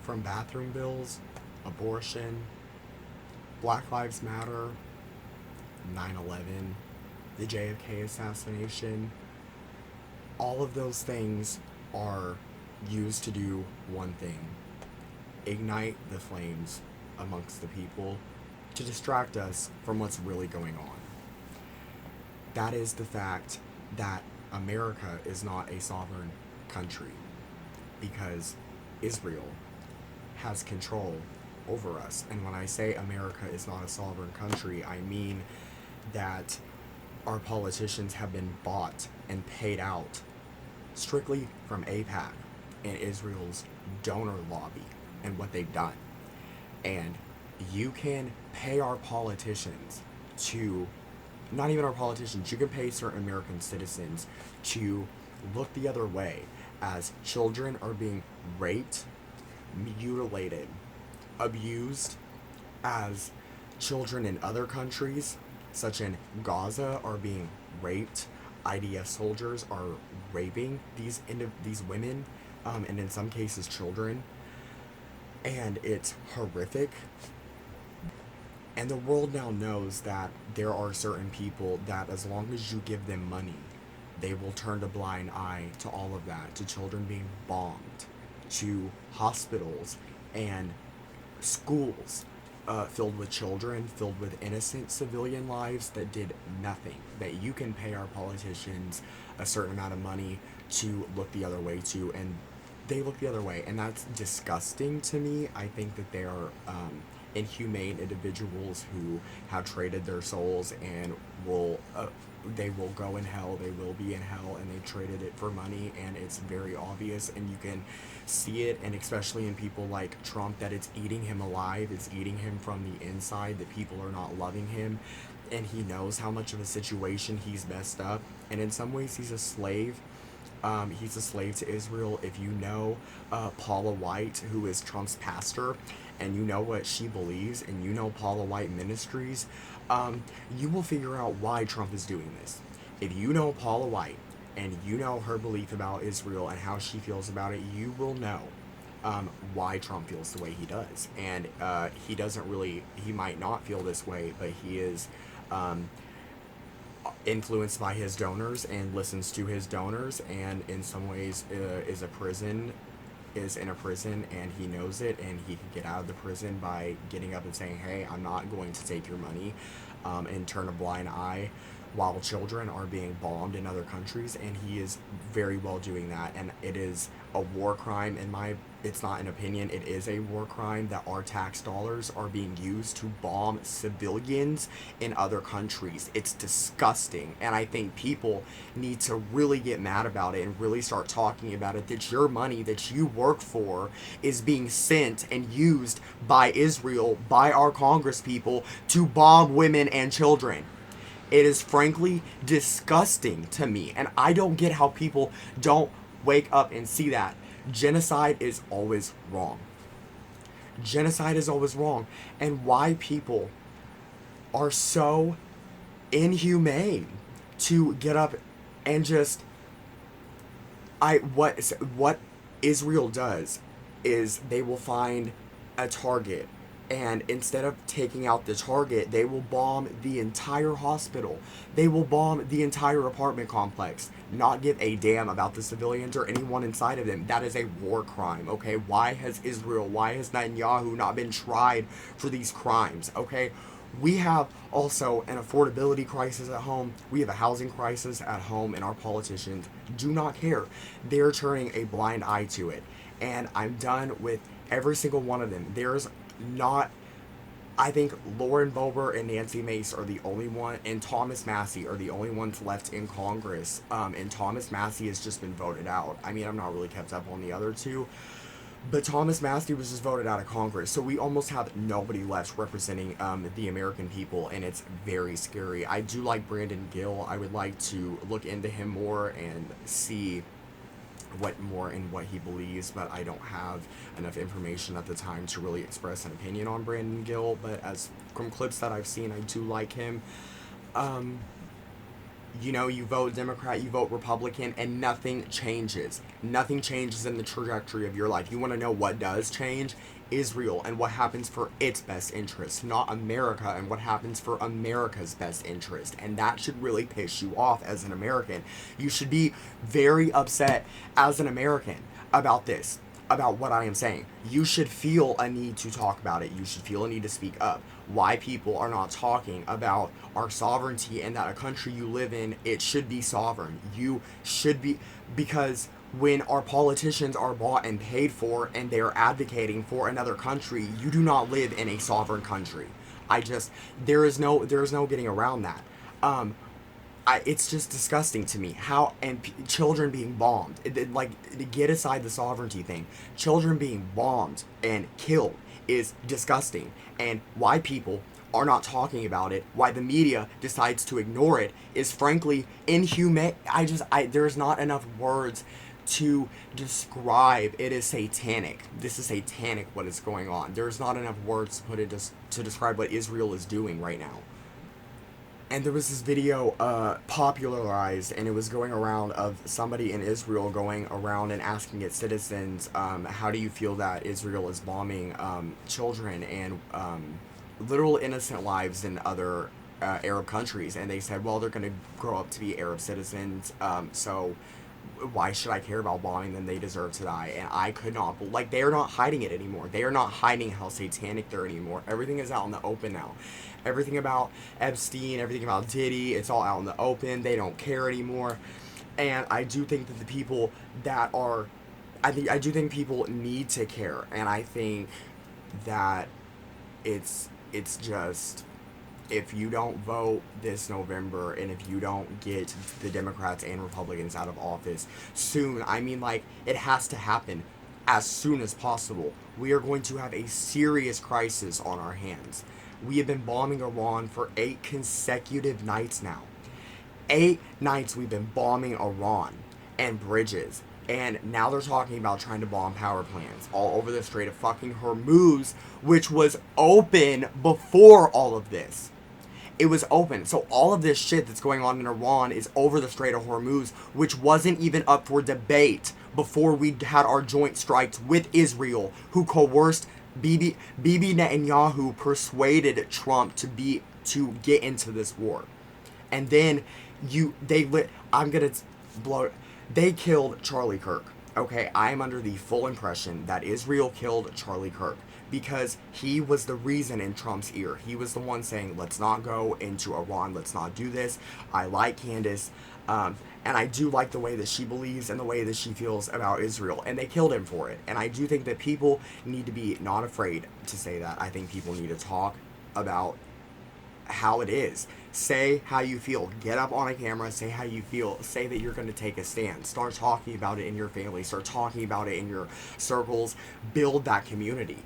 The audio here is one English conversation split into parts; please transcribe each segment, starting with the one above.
from bathroom bills, abortion, Black Lives Matter, 9/11, the JFK assassination, all of those things are used to do one thing: ignite the flames amongst the people to distract us from what's really going on. That is the fact that America is not a sovereign country because Israel has control over us. And when I say America is not a sovereign country, I mean that our politicians have been bought and paid out strictly from AIPAC and Israel's donor lobby and what they've done. And you can pay our politicians to, not even our politicians, you can pay certain American citizens to look the other way as children are being raped, mutilated, abused, as children in other countries, such in Gaza, are being raped. IDF soldiers are raping these women, and in some cases children, and it's horrific. And the world now knows that there are certain people that, as long as you give them money, they will turn a blind eye to all of that, to children being bombed, to hospitals and schools filled with children, filled with innocent civilian lives that did nothing. That you can pay our politicians a certain amount of money to look the other way to, and they look the other way, and that's disgusting to me. I think that they are inhumane individuals who have traded their souls and will they will go in hell. They will be in hell, and they traded it for money, and it's very obvious, and you can see it, and especially in people like Trump, that it's eating him alive. It's eating him from the inside. That people are not loving him, and he knows how much of a situation he's messed up, and in some ways he's a slave. He's a slave to Israel. If you know Paula White, who is Trump's pastor, and you know what she believes, and you know Paula White Ministries, you will figure out why Trump is doing this. If you know Paula White, and you know her belief about Israel and how she feels about it, you will know why Trump feels the way he does. And he doesn't really, he might not feel this way, but he is influenced by his donors and listens to his donors, and in some ways is in a prison, and he knows it, and he can get out of the prison by getting up and saying, hey, I'm not going to take your money, and turn a blind eye while children are being bombed in other countries. And he is very well doing that, and it is a war crime. It's not an opinion, it is a war crime that our tax dollars are being used to bomb civilians in other countries. It's disgusting, and I think people need to really get mad about it and really start talking about it, that your money that you work for is being sent and used by Israel, by our Congress people, to bomb women and children. It is frankly disgusting to me, and I don't get how people don't wake up and see that. Genocide is always wrong. Genocide is always wrong. And why people are so inhumane to get up and just what Israel does is they will find a target, and instead of taking out the target, they will bomb the entire hospital. They will bomb the entire apartment complex. Not give a damn about the civilians or anyone inside of them. That is a war crime, okay? Why has Netanyahu not been tried for these crimes, okay? We have also an affordability crisis at home. We have a housing crisis at home, and our politicians do not care. They're turning a blind eye to it. And I'm done with every single one of them. There's not, I think Lauren Boebert and Nancy Mace are the only one, and Thomas Massie are the only ones left in Congress. And Thomas Massie has just been voted out. I mean, I'm not really kept up on the other two, but Thomas Massie was just voted out of Congress. So we almost have nobody left representing the American people, and it's very scary. I do like Brandon Gill. I would like to look into him more and see what he believes, but I don't have enough information at the time to really express an opinion on Brandon Gill. But as from clips that I've seen, I do like him. You know, you vote Democrat, you vote Republican, and nothing changes. Nothing changes in the trajectory of your life. You want to know what does change? Israel and what happens for its best interest, not America and what happens for America's best interest. And that should really piss you off as an American. You should be very upset as an American about this, about what I am saying. You should feel a need to talk about it. You should feel a need to speak up. Why people are not talking about our sovereignty and that a country you live in, it should be sovereign. You should be, because when our politicians are bought and paid for and they are advocating for another country, you do not live in a sovereign country. There is no getting around that. It's just disgusting to me how children being bombed. Get aside the sovereignty thing. Children being bombed and killed is disgusting, and why people are not talking about it, why the media decides to ignore it, is frankly inhumane. There's not enough words to describe. It is satanic. This is satanic what is going on. There's not enough words to put it to describe what Israel is doing right now. And there was this video popularized, and it was going around of somebody in Israel going around and asking its citizens, how do you feel that Israel is bombing children and literal innocent lives in other Arab countries? And they said, well, they're going to grow up to be Arab citizens, so why should I care about bombing them? They deserve to die. And I could not, they are not hiding it anymore. They are not hiding how satanic they're anymore. Everything is out in the open now. Everything about Epstein, everything about Diddy, it's all out in the open. They don't care anymore. And I do think that the people that are, I do think people need to care. And I think that it's just, if you don't vote this November and if you don't get the Democrats and Republicans out of office soon, it has to happen as soon as possible. We are going to have a serious crisis on our hands. We have been bombing Iran for 8 consecutive nights now. 8 nights we've been bombing Iran and bridges. And now they're talking about trying to bomb power plants all over the Strait of fucking Hormuz, which was open before all of this. It was open. So all of this shit that's going on in Iran is over the Strait of Hormuz, which wasn't even up for debate before we had our joint strikes with Israel, who coerced Bibi Netanyahu, persuaded Trump to get into this war. And then they killed Charlie Kirk. Okay, I am under the full impression that Israel killed Charlie Kirk because he was the reason in Trump's ear. He was the one saying, let's not go into Iran, let's not do this. I like Candace, and I do like the way that she believes and the way that she feels about Israel, and they killed him for it. And I do think that people need to be not afraid to say that. I think people need to talk about how it is. Say how you feel. Get up on a camera, say how you feel. Say that you're going to take a stand. Start talking about it in your family. Start talking about it in your circles. Build that community.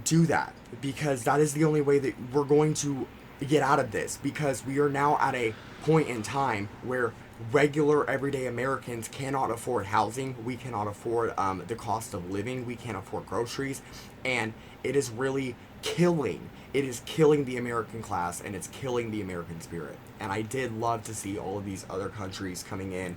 Do that, because that is the only way that we're going to get out of this, because we are now at a point in time where regular everyday Americans cannot afford housing. We cannot afford the cost of living. We can't afford groceries, and it is really killing. It is killing the American class, and it's killing the American spirit. And I did love to see all of these other countries coming in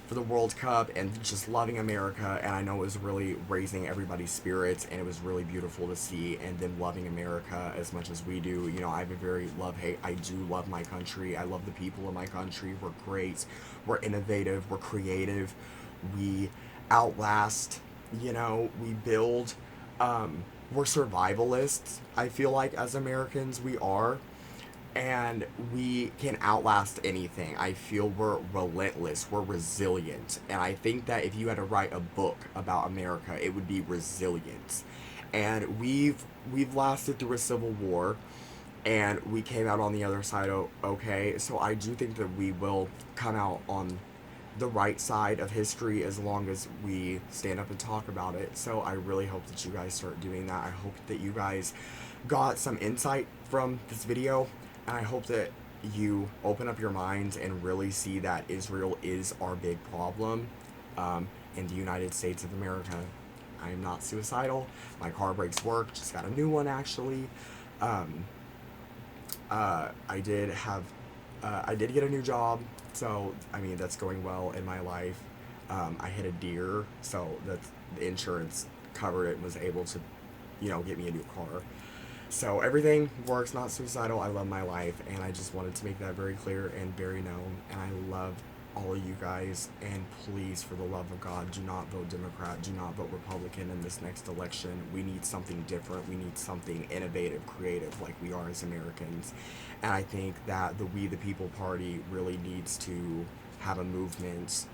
for the World Cup and just loving America, and I know it was really raising everybody's spirits, and it was really beautiful to see, and them loving America as much as we do. You know, I have a very love-hate. I do love my country. I love the people of my country. We're great. We're innovative. We're creative. We outlast. You know, we build. We're survivalists, I feel like, as Americans. We are. And we can outlast anything. I feel we're relentless. We're resilient. And I think that if you had to write a book about America, it would be Resilience. And we've lasted through a civil war, and we came out on the other side okay. So I do think that we will come out on the right side of history as long as we stand up and talk about it. So I really hope that you guys start doing that. I hope that you guys got some insight from this video. And I hope that you open up your minds and really see that Israel is our big problem in the United States of America. I am not suicidal. My car brakes work. Just got a new one, actually. I did get a new job So, I mean, that's going well in my life. I hit a deer, so that's the insurance covered it, was able to, get me a new car. So everything works, not suicidal. I love my life, and I just wanted to make that very clear and very known. And I love all of you guys, and please, for the love of God, do not vote Democrat, do not vote Republican in this next election. We need something different. We need something innovative, creative, like we are as Americans. And I think that the We the People Party really needs to have a movement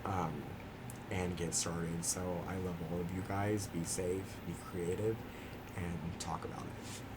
and get started. So I love all of you guys. Be safe, be creative, and talk about it.